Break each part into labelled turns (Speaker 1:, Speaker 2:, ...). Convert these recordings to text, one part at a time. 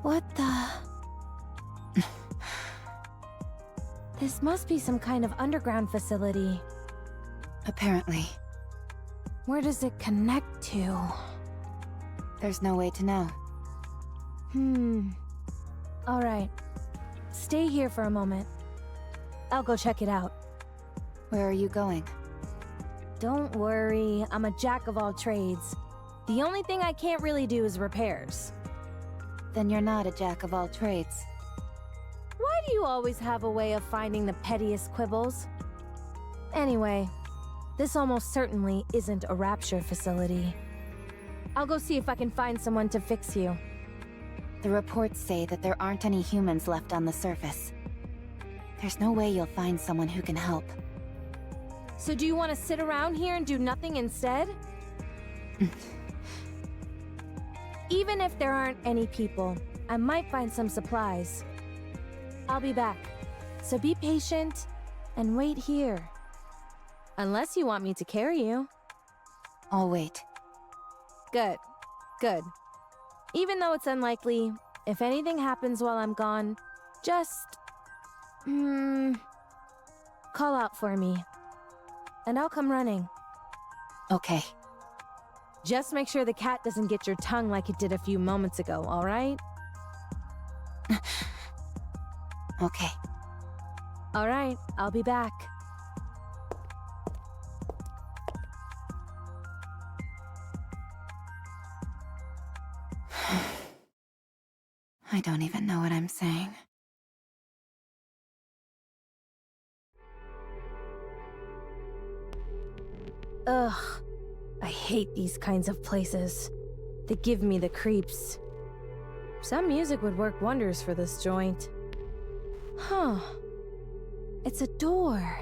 Speaker 1: What the... This must be some kind of underground facility.
Speaker 2: Apparently.
Speaker 1: Where does it connect to?
Speaker 2: There's no way to know.
Speaker 1: Alright. Stay here for a moment. I'll go check it out.
Speaker 2: Where are you going?
Speaker 1: Don't worry, I'm a jack of all trades. The only thing I can't really do is repairs.
Speaker 2: Then you're not a jack of all trades.
Speaker 1: Why do you always have a way of finding the pettiest quibbles? Anyway, this almost certainly isn't a rapture facility. I'll go see if I can find someone to fix you.
Speaker 2: The reports say that there aren't any humans left on the surface. There's no way you'll find someone who can help.
Speaker 1: So do you want to sit around here and do nothing instead? Even if there aren't any people, I might find some supplies. I'll be back, so be patient and wait here. Unless you want me to carry you.
Speaker 2: I'll wait.
Speaker 1: Good, good. Even though it's unlikely, if anything happens while I'm gone, just... call out for me. And I'll come running.
Speaker 2: Okay.
Speaker 1: Just make sure the cat doesn't get your tongue like it did a few moments ago, alright?
Speaker 2: Okay.
Speaker 1: Alright, I'll be back.
Speaker 2: I don't even know what I'm saying.
Speaker 1: Ugh. I hate these kinds of places. They give me the creeps. Some music would work wonders for this joint. Huh. It's a door.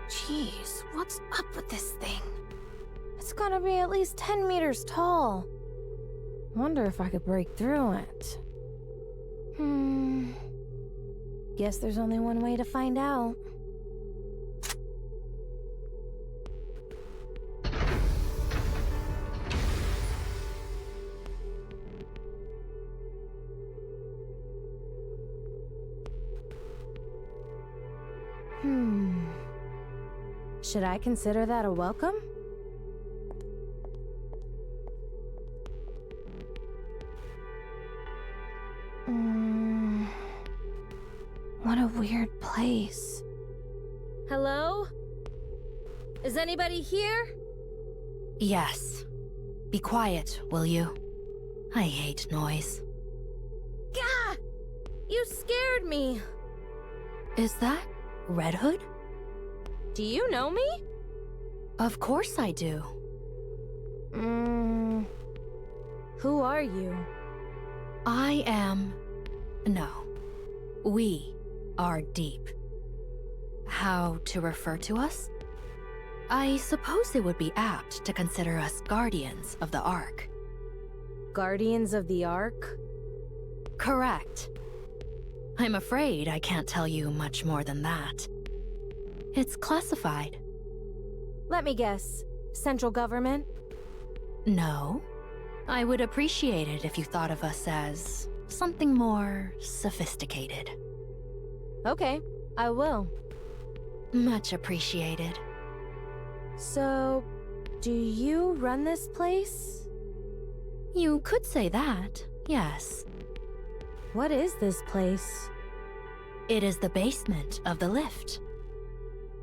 Speaker 1: Jeez, what's up with this thing? It's gotta be at least 10 meters tall. Wonder if I could break through it. Guess there's only one way to find out. Should I consider that a welcome? What a weird place. Hello? Is anybody here?
Speaker 3: Yes. Be quiet, will you? I hate noise.
Speaker 1: Gah! You scared me.
Speaker 3: Is that Red Hood?
Speaker 1: Do you know me?
Speaker 3: Of course I do.
Speaker 1: Who are you?
Speaker 3: I am... No. We are Deep. How to refer to us? I suppose it would be apt to consider us guardians of the Ark.
Speaker 1: Guardians of the Ark?
Speaker 3: Correct. I'm afraid I can't tell you much more than that. It's classified.
Speaker 1: Let me guess. Central government?
Speaker 3: No. I would appreciate it if you thought of us as something more sophisticated.
Speaker 1: Okay, I will.
Speaker 3: Much appreciated.
Speaker 1: So, do you run this place?
Speaker 3: You could say that, yes.
Speaker 1: What is this place?
Speaker 3: It is the basement of the lift.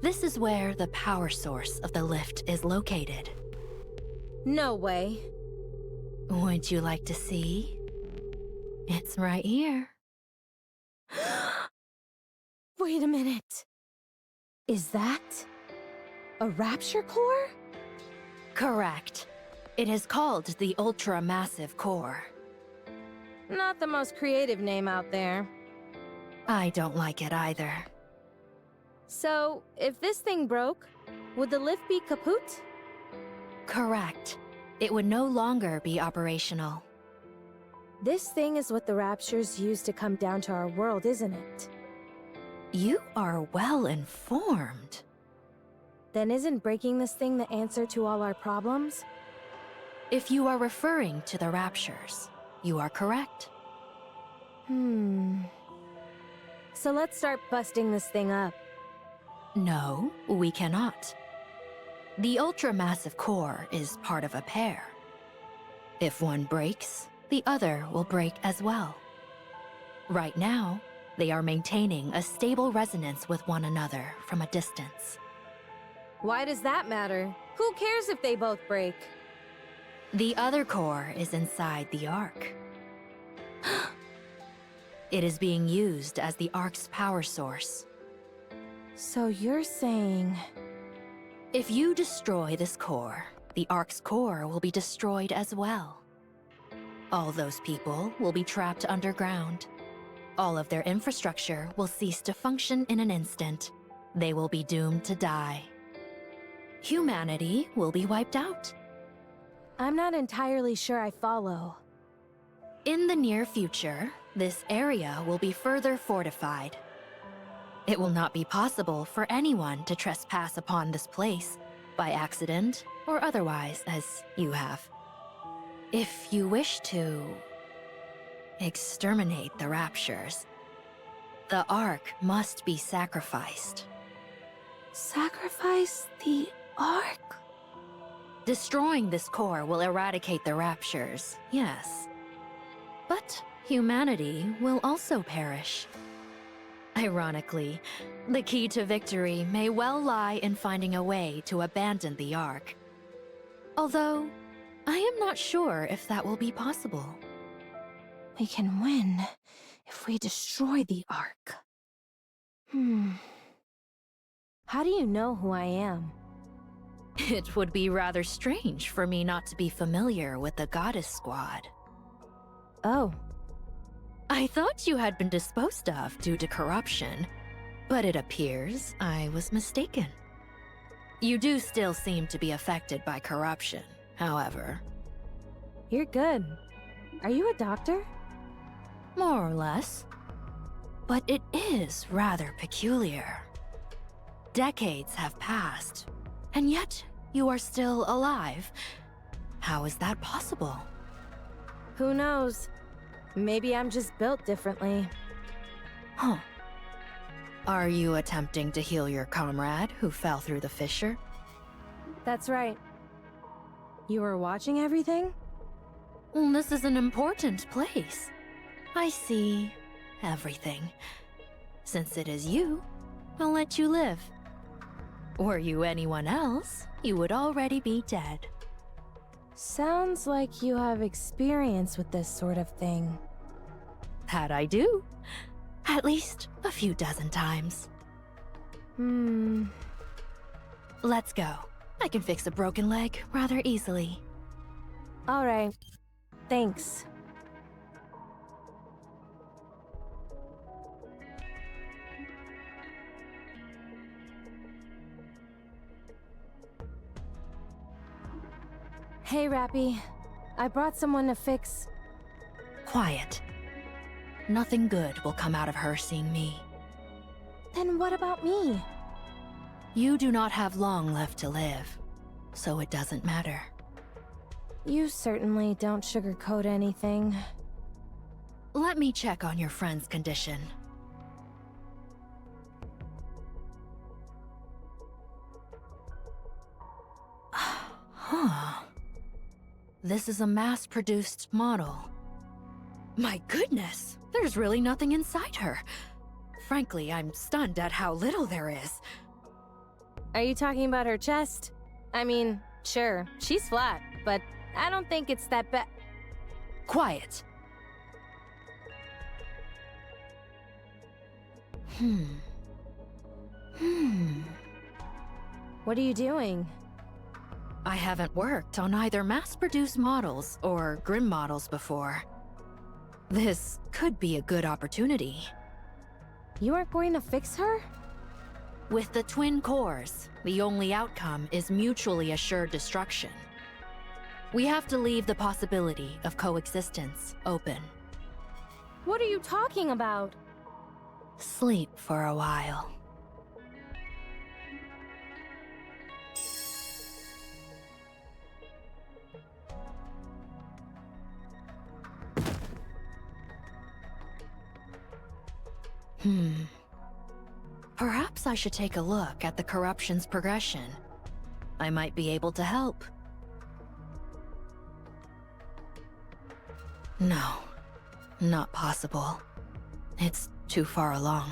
Speaker 3: This is where the power source of the lift is located.
Speaker 1: No way.
Speaker 3: Would you like to see? It's right here.
Speaker 1: Wait a minute. Is that a rapture core?
Speaker 3: Correct. It is called the Ultra-Massive Core.
Speaker 1: Not the most creative name out there.
Speaker 3: I don't like it either.
Speaker 1: So, if this thing broke, would the lift be kaput?
Speaker 3: Correct. It would no longer be operational.
Speaker 1: This thing is what the raptures use to come down to our world, isn't it?
Speaker 3: You are well informed.
Speaker 1: Then isn't breaking this thing the answer to all our problems?
Speaker 3: If you are referring to the raptures, you are correct.
Speaker 1: So let's start busting this thing up.
Speaker 3: No, we cannot. The ultramassive core is part of a pair. If one breaks, the other will break as well. Right now, they are maintaining a stable resonance with one another from a distance.
Speaker 1: Why does that matter? Who cares if they both break?
Speaker 3: The other core is inside the Ark. It is being used as the Ark's power source.
Speaker 1: So you're saying...
Speaker 3: If you destroy this core, the Ark's core will be destroyed as well. All those people will be trapped underground. All of their infrastructure will cease to function in an instant. They will be doomed to die. Humanity will be wiped out.
Speaker 1: I'm not entirely sure I follow.
Speaker 3: In the near future, this area will be further fortified. It will not be possible for anyone to trespass upon this place, by accident or otherwise, as you have. If you wish to... exterminate the raptures, the Ark must be sacrificed.
Speaker 1: Sacrifice the Ark?
Speaker 3: Destroying this core will eradicate the raptures, yes. But humanity will also perish. Ironically, the key to victory may well lie in finding a way to abandon the Ark. Although, I am not sure if that will be possible.
Speaker 1: We can win if we destroy the Ark. How do you know who I am?
Speaker 3: It would be rather strange for me not to be familiar with the Goddess Squad.
Speaker 1: Oh.
Speaker 3: I thought you had been disposed of due to corruption, but it appears I was mistaken. You do still seem to be affected by corruption, however.
Speaker 1: You're good. Are you a doctor?
Speaker 3: More or less. But it is rather peculiar. Decades have passed, and yet you are still alive. How is that possible?
Speaker 1: Who knows? Maybe I'm just built differently.
Speaker 3: Huh. Are you attempting to heal your comrade who fell through the fissure?
Speaker 1: That's right. You were watching everything?
Speaker 3: Well, this is an important place. I see everything. Since it is you, I'll let you live. Were you anyone else, you would already be dead.
Speaker 1: Sounds like you have experience with this sort of thing.
Speaker 3: That I do. At least a few dozen times. Let's go. I can fix a broken leg rather easily.
Speaker 1: All right. Thanks. Hey, Rapi. I brought someone to fix...
Speaker 3: Quiet. Nothing good will come out of her seeing me.
Speaker 1: Then what about me?
Speaker 3: You do not have long left to live, so it doesn't matter.
Speaker 1: You certainly don't sugarcoat anything.
Speaker 3: Let me check on your friend's condition. Huh. This is a mass-produced model. My goodness, there's really nothing inside her. Frankly, I'm stunned at how little there is.
Speaker 1: Are you talking about her chest? I mean, sure, she's flat, but I don't think it's that bad.
Speaker 3: Quiet.
Speaker 1: What are you doing?
Speaker 3: I haven't worked on either mass-produced models or Grim models before. This could be a good opportunity.
Speaker 1: You aren't going to fix her?
Speaker 3: With the twin cores, the only outcome is mutually assured destruction. We have to leave the possibility of coexistence open.
Speaker 1: What are you talking about?
Speaker 3: Sleep for a while. Perhaps I should take a look at the corruption's progression. I might be able to help. No, not possible. It's too far along.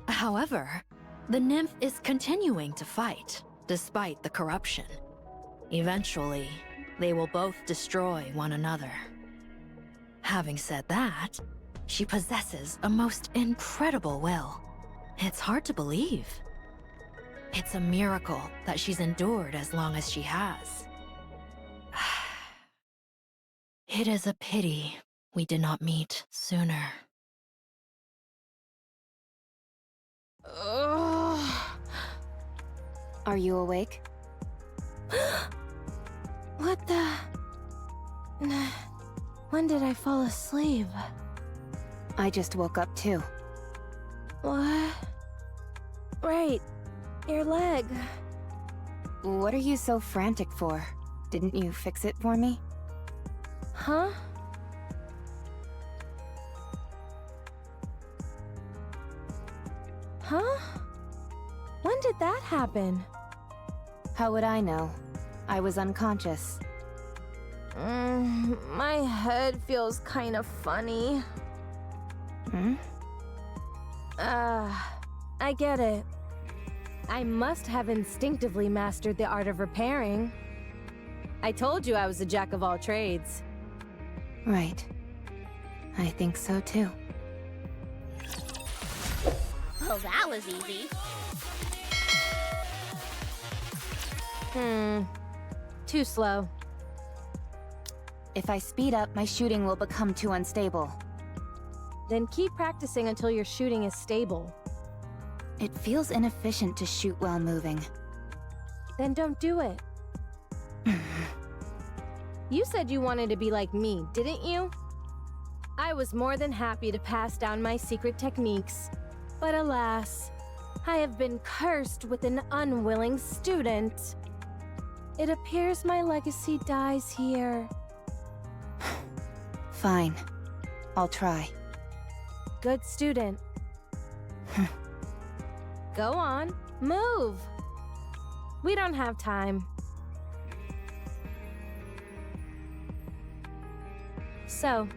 Speaker 3: However, the nymph is continuing to fight, despite the corruption. Eventually, they will both destroy one another. Having said that, she possesses a most incredible will. It's hard to believe. It's a miracle that she's endured as long as she has. It is a pity we did not meet sooner.
Speaker 2: Are you awake?
Speaker 1: What the... When did I fall asleep?
Speaker 2: I just woke up too.
Speaker 1: What? Right. Your leg.
Speaker 2: What are you so frantic for? Didn't you fix it for me?
Speaker 1: Huh? Huh? When did that happen?
Speaker 2: How would I know? I was unconscious.
Speaker 1: My head feels kind of funny. I get it. I must have instinctively mastered the art of repairing. I told you I was a jack of all trades.
Speaker 2: Right. I think so too.
Speaker 4: Well, that was easy.
Speaker 1: Too slow.
Speaker 2: If I speed up, my shooting will become too unstable.
Speaker 1: Then keep practicing until your shooting is stable.
Speaker 2: It feels inefficient to shoot while moving.
Speaker 1: Then don't do it. You said you wanted to be like me, didn't you? I was more than happy to pass down my secret techniques. But alas, I have been cursed with an unwilling student. It appears my legacy dies here.
Speaker 2: Fine. I'll try.
Speaker 1: Good student. Go on, move! We don't have time. So,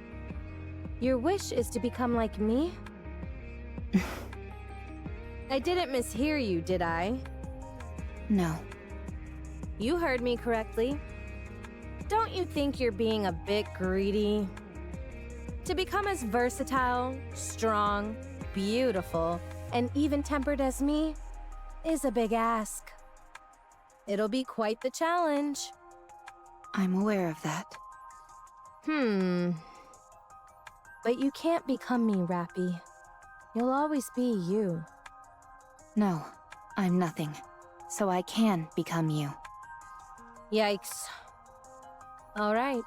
Speaker 1: your wish is to become like me? I didn't mishear you, did I?
Speaker 2: No.
Speaker 1: You heard me correctly. Don't you think you're being a bit greedy? To become as versatile, strong, beautiful, and even-tempered as me is a big ask. It'll be quite the challenge.
Speaker 2: I'm aware of that.
Speaker 1: But you can't become me, Rapi. You'll always be you.
Speaker 2: No, I'm nothing. So I can become you.
Speaker 1: Yikes. Alright,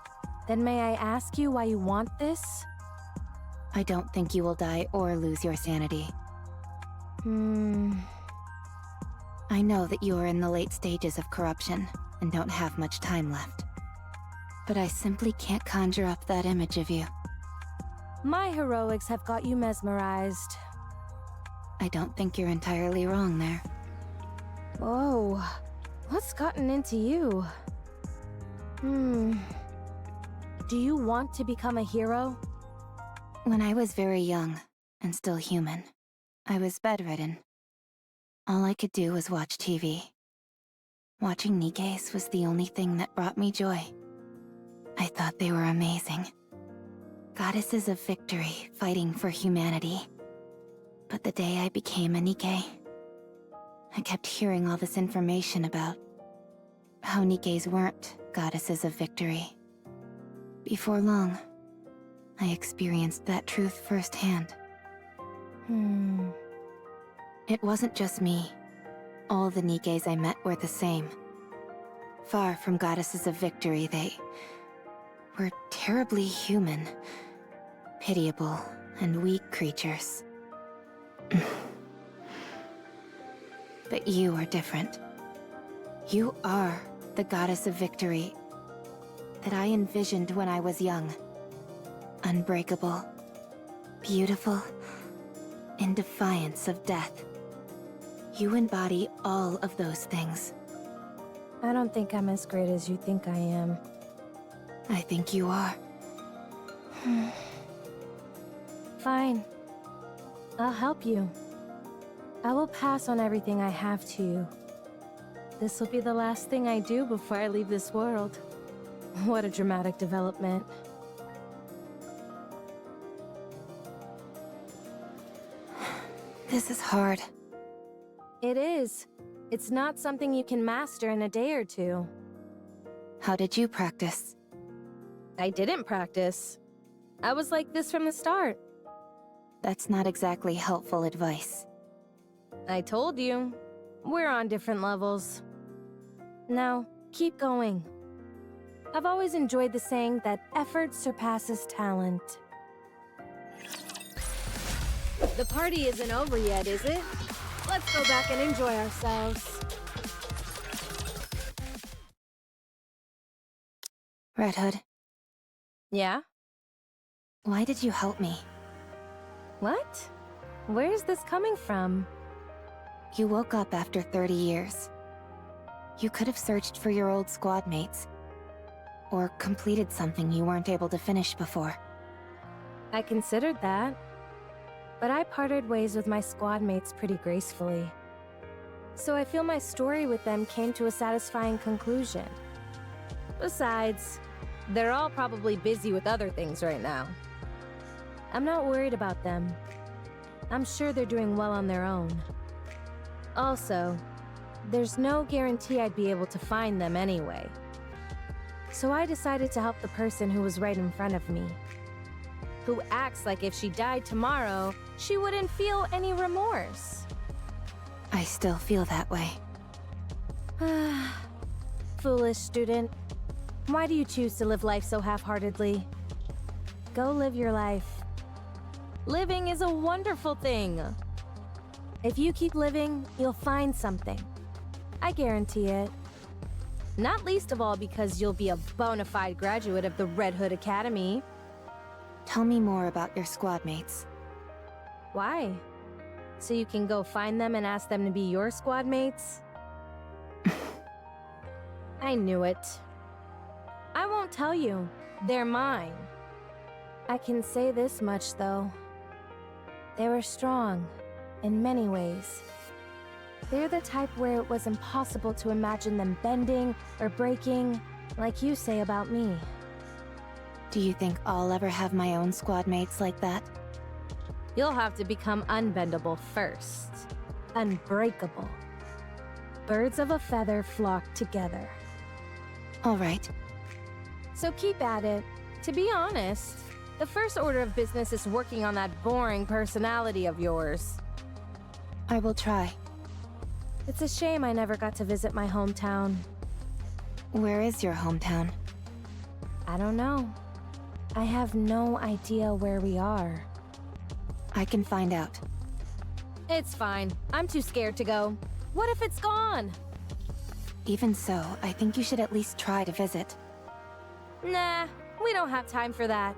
Speaker 1: then may I ask you why you want this?
Speaker 2: I don't think you will die or lose your sanity. I know that you are in the late stages of corruption and don't have much time left. But I simply can't conjure up that image of you.
Speaker 1: My heroics have got you mesmerized.
Speaker 2: I don't think you're entirely wrong there.
Speaker 1: Whoa, what's gotten into you? Do you want to become a hero?
Speaker 2: When I was very young, and still human, I was bedridden. All I could do was watch TV. Watching Nikke's was the only thing that brought me joy. I thought they were amazing. Goddesses of victory, fighting for humanity. But the day I became a Nikke, I kept hearing all this information about how Nikkes weren't goddesses of victory. Before long, I experienced that truth firsthand. It wasn't just me. All the Nikkes I met were the same. Far from goddesses of victory, they were terribly human, pitiable, and weak creatures. But you are different. You are the goddess of victory that I envisioned when I was young. Unbreakable, beautiful, in defiance of death. You embody all of those things.
Speaker 1: I don't think I'm as great as you think I am.
Speaker 2: I think you are.
Speaker 1: Fine. I'll help you. I will pass on everything I have to you. This will be the last thing I do before I leave this world. What a dramatic development.
Speaker 2: This is hard.
Speaker 1: It is. It's not something you can master in a day or two.
Speaker 2: How did you practice?
Speaker 1: I didn't practice. I was like this from the start.
Speaker 2: That's not exactly helpful advice.
Speaker 1: I told you. We're on different levels. Now, keep going. I've always enjoyed the saying that effort surpasses talent. The party isn't over yet, is it? Let's go back and enjoy ourselves.
Speaker 2: Red Hood,
Speaker 1: Yeah?
Speaker 2: why did you help me?
Speaker 1: What? Where's this coming from?
Speaker 2: You woke up after 30 years. You could have searched for your old squad mates. Or completed something you weren't able to finish before.
Speaker 1: I considered that. But I parted ways with my squad mates pretty gracefully. So I feel my story with them came to a satisfying conclusion. Besides, they're all probably busy with other things right now. I'm not worried about them. I'm sure they're doing well on their own. Also, there's no guarantee I'd be able to find them anyway. So I decided to help the person who was right in front of me. Who acts like if she died tomorrow, she wouldn't feel any remorse.
Speaker 2: I still feel that way.
Speaker 1: Foolish student. Why do you choose to live life so half-heartedly? Go live your life. Living is a wonderful thing. If you keep living, you'll find something. I guarantee it. Not least of all because you'll be a bona fide graduate of the Red Hood Academy.
Speaker 2: Tell me more about your squad mates.
Speaker 1: Why? So you can go find them and ask them to be your squad mates? I knew it. I won't tell you. They're mine. I can say this much, though. They were strong, in many ways. They're the type where it was impossible to imagine them bending or breaking, like you say about me.
Speaker 2: Do you think I'll ever have my own squad mates like that?
Speaker 1: You'll have to become unbendable first. Unbreakable. Birds of a feather flock together.
Speaker 2: All right.
Speaker 1: So keep at it. To be honest, the first order of business is working on that boring personality of yours.
Speaker 2: I will try.
Speaker 1: It's a shame I never got to visit my hometown.
Speaker 2: Where is your hometown?
Speaker 1: I don't know. I have no idea where we are.
Speaker 2: I can find out.
Speaker 1: It's fine. I'm too scared to go. What if it's gone?
Speaker 2: Even so, I think you should at least try to visit.
Speaker 1: Nah, we don't have time for that.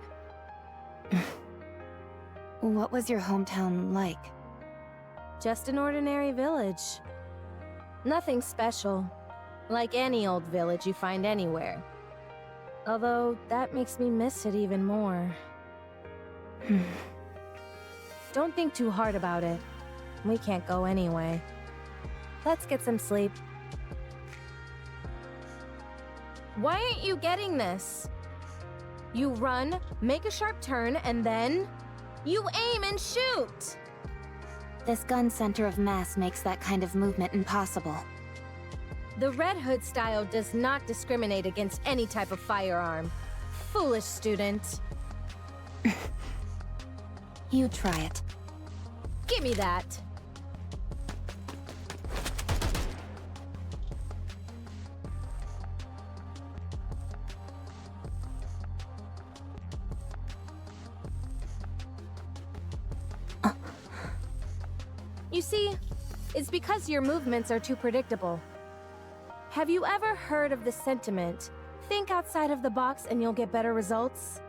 Speaker 2: What was your hometown like?
Speaker 1: Just an ordinary village. Nothing special. Like any old village you find anywhere. Although, that makes me miss it even more. Don't think too hard about it. We can't go anyway. Let's get some sleep. Why aren't you getting this? You run, make a sharp turn, and then... you aim and shoot!
Speaker 2: This gun center of mass makes that kind of movement impossible.
Speaker 1: The Red Hood style does not discriminate against any type of firearm. Foolish student.
Speaker 2: You try it.
Speaker 1: Give me that. You see, it's because your movements are too predictable. Have you ever heard of the sentiment, think outside of the box and you'll get better results?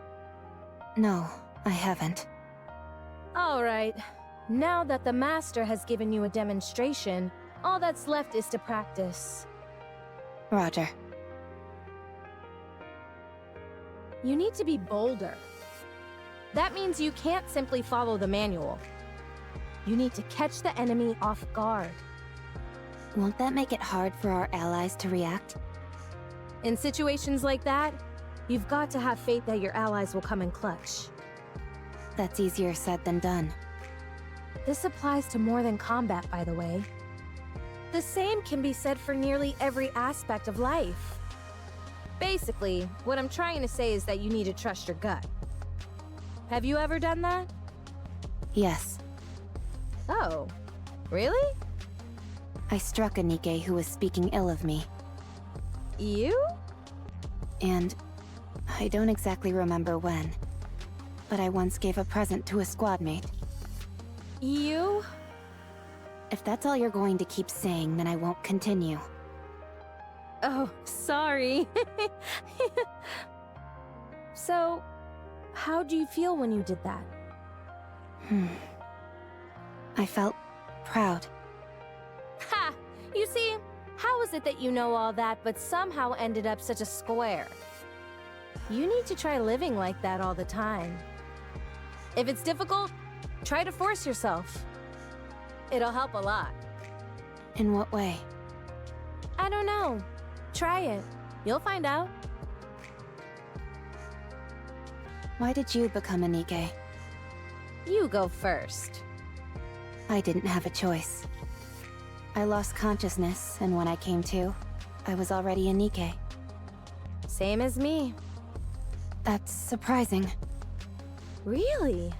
Speaker 2: No, I haven't.
Speaker 1: Alright, Now that the master has given you a demonstration, all that's left is to practice.
Speaker 2: Roger.
Speaker 1: You need to be bolder. That means you can't simply follow the manual. You need to catch the enemy off guard.
Speaker 2: Won't that make it hard for our allies to react?
Speaker 1: In situations like that, you've got to have faith that your allies will come in clutch.
Speaker 2: That's easier said than done.
Speaker 1: This applies to more than combat, by the way. The same can be said for nearly every aspect of life. Basically, what I'm trying to say is that you need to trust your gut. Have you ever done that?
Speaker 2: Yes.
Speaker 1: Oh, really?
Speaker 2: I struck a Nikke who was speaking ill of me.
Speaker 1: You?
Speaker 2: And I don't exactly remember when, but I once gave a present to a squad mate.
Speaker 1: You?
Speaker 2: If that's all you're going to keep saying, then I won't continue.
Speaker 1: Oh, sorry. So, how do you feel when you did that?
Speaker 2: I felt proud.
Speaker 1: Ha! You see, how is it that you know all that but somehow ended up such a square? You need to try living like that all the time. If it's difficult, try to force yourself. It'll help a lot.
Speaker 2: In what way?
Speaker 1: I don't know. Try it. You'll find out.
Speaker 2: Why did you become a Nikke?
Speaker 1: You go first.
Speaker 2: I didn't have a choice. I lost consciousness, and when I came to, I was already a Nikke.
Speaker 1: Same as me.
Speaker 2: That's surprising.
Speaker 1: Really?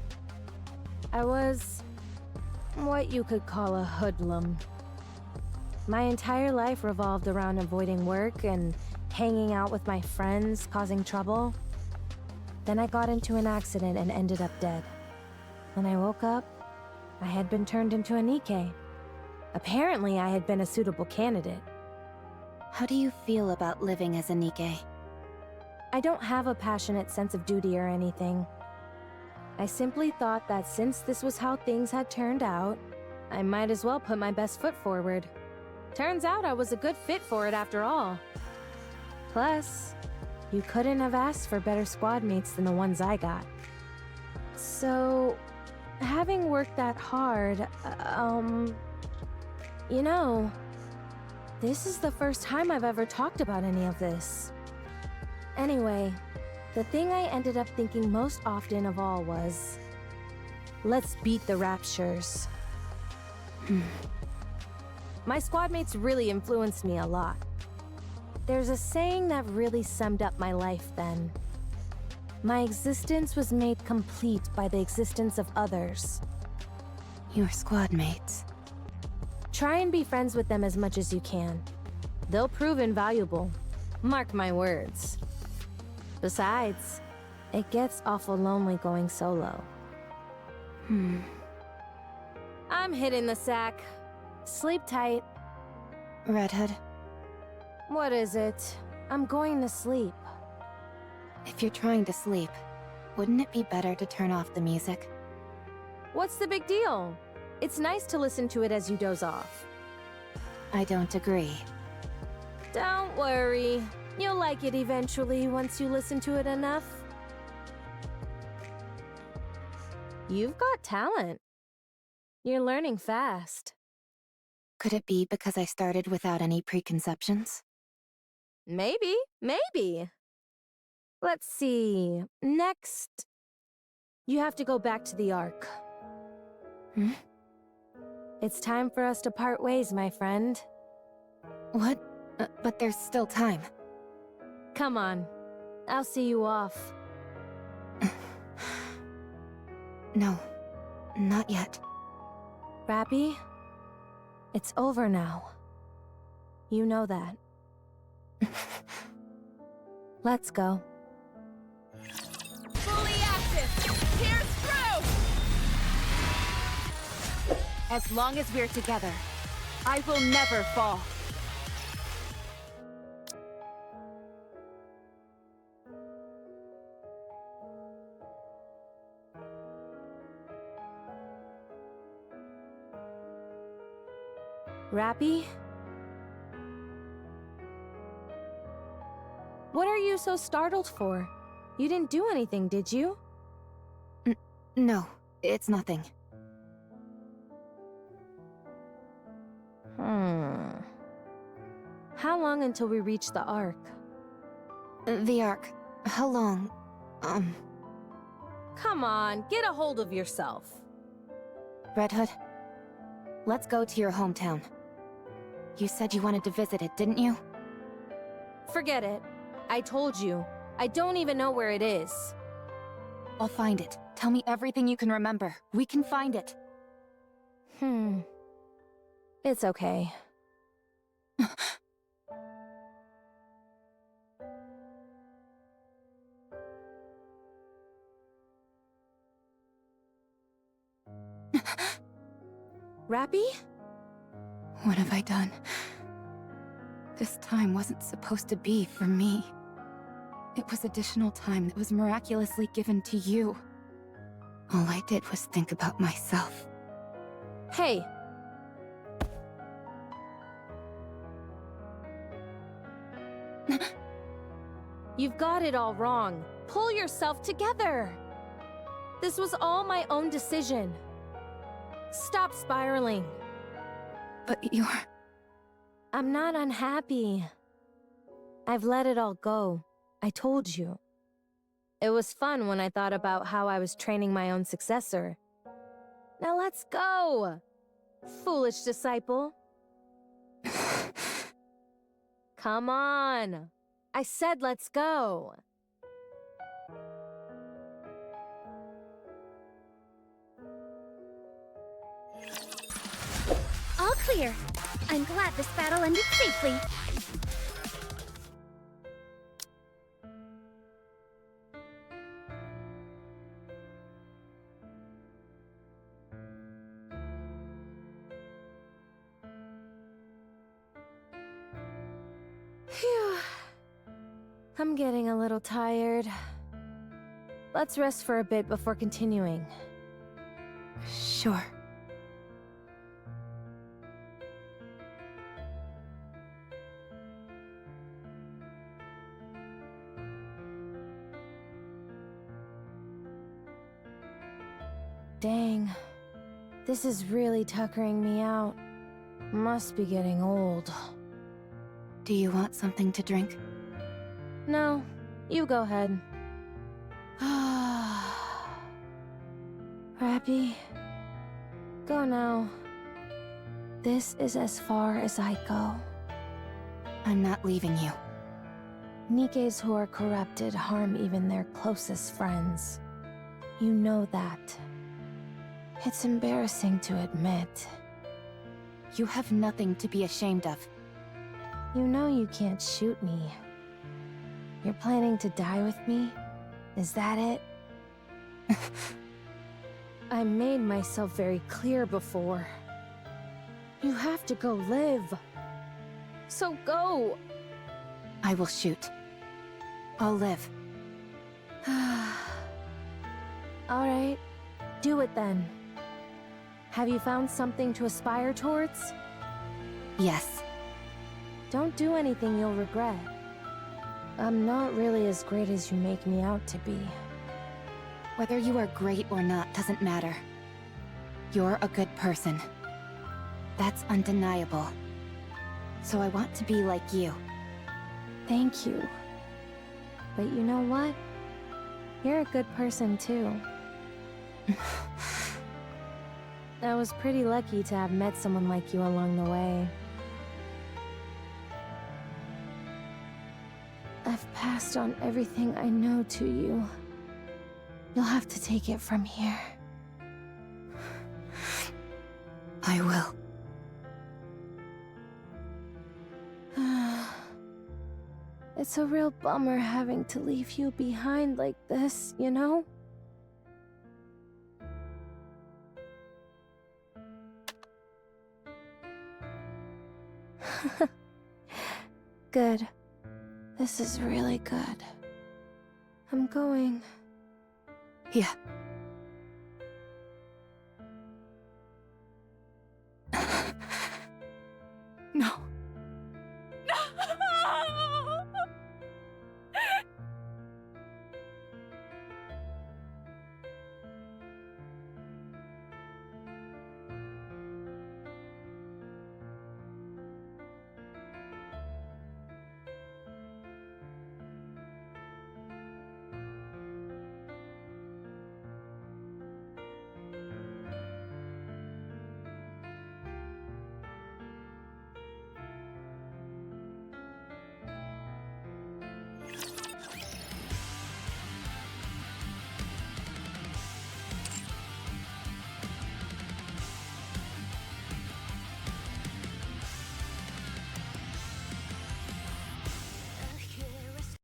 Speaker 1: I was what you could call a hoodlum. My entire life revolved around avoiding work and hanging out with my friends, causing trouble. Then I got into an accident and ended up dead. When I woke up, I had been turned into a Nikke. Apparently, I had been a suitable candidate.
Speaker 2: How do you feel about living as a Nikke?
Speaker 1: I don't have a passionate sense of duty or anything. I simply thought that since this was how things had turned out, I might as well put my best foot forward. Turns out I was a good fit for it after all. Plus, you couldn't have asked for better squad mates than the ones I got. So, having worked that hard, you know, this is the first time I've ever talked about any of this. Anyway, the thing I ended up thinking most often of all was, let's beat the Raptures. My squad mates really influenced me a lot. There's a saying that really summed up my life then. My existence was made complete by the existence of others.
Speaker 2: Your squad mates.
Speaker 1: Try and be friends with them as much as you can. They'll prove invaluable. Mark my words. Besides, it gets awful lonely going solo. I'm hitting the sack. Sleep tight.
Speaker 2: Red Hood,
Speaker 1: What is it? I'm going to sleep.
Speaker 2: if you're trying to sleep, wouldn't it be better to turn off the music?
Speaker 1: What's the big deal? It's nice to listen to it as you doze off.
Speaker 2: I don't agree.
Speaker 1: Don't worry. You'll like it eventually once you listen to it enough. You've got talent. You're learning fast.
Speaker 2: Could it be because I started without any preconceptions?
Speaker 1: Maybe, maybe. Let's see. Next, you have to go back to the Ark. It's time for us to part ways, my friend.
Speaker 2: What? But there's still time.
Speaker 1: Come on. I'll see you off.
Speaker 2: No, not yet.
Speaker 1: Rapi, it's over now. You know that. Let's go.
Speaker 4: Fully active! Pierce through!
Speaker 5: As long as we're together, I will never fall.
Speaker 1: Rapi? What are you so startled for? You didn't do anything, did you?
Speaker 2: No, it's nothing.
Speaker 1: How long until we reach the Ark?
Speaker 2: The Ark. How long?
Speaker 1: Come on, get a hold of yourself.
Speaker 2: Red Hood, let's go to your hometown. You said you wanted to visit it, didn't you?
Speaker 1: Forget it. I told you. I don't even know where it is.
Speaker 2: I'll find it. Tell me everything you can remember. We can find it.
Speaker 1: It's okay. Rapi?
Speaker 2: What have I done? This time wasn't supposed to be for me. It was additional time that was miraculously given to you. All I did was think about myself.
Speaker 1: Hey! You've got it all wrong. Pull yourself together! This was all my own decision. Stop spiraling.
Speaker 2: But you're...
Speaker 1: I'm not unhappy. I've let it all go. I told you. It was fun when I thought about how I was training my own successor. Now let's go! Foolish disciple. Come on! I said let's go!
Speaker 6: All clear. I'm glad this battle ended safely.
Speaker 1: Phew. I'm getting a little tired. Let's rest for a bit before continuing.
Speaker 2: Sure.
Speaker 1: Dang. This is really tuckering me out. Must be getting old.
Speaker 2: Do you want something to drink?
Speaker 1: No, you go ahead. Rapi, go now. This is as far as I go.
Speaker 2: I'm not leaving you.
Speaker 1: Nikkes who are corrupted harm even their closest friends. You know that. It's embarrassing to admit.
Speaker 2: You have nothing to be ashamed of.
Speaker 1: You know you can't shoot me. You're planning to die with me? Is that it? I made myself very clear before. You have to go live. So go!
Speaker 2: I will shoot. I'll live.
Speaker 1: Alright, do it then. Have you found something to aspire towards?
Speaker 2: Yes.
Speaker 1: Don't do anything you'll regret. I'm not really as great as you make me out to be.
Speaker 2: Whether you are great or not doesn't matter. You're a good person. That's undeniable. So I want to be like you.
Speaker 1: Thank you. But you know what? You're a good person too. I was pretty lucky to have met someone like you along the way. I've passed on everything I know to you. You'll have to take it from here.
Speaker 2: I will.
Speaker 1: It's a real bummer having to leave you behind like this, you know? Good. This is really good. I'm going.
Speaker 2: Yeah. No.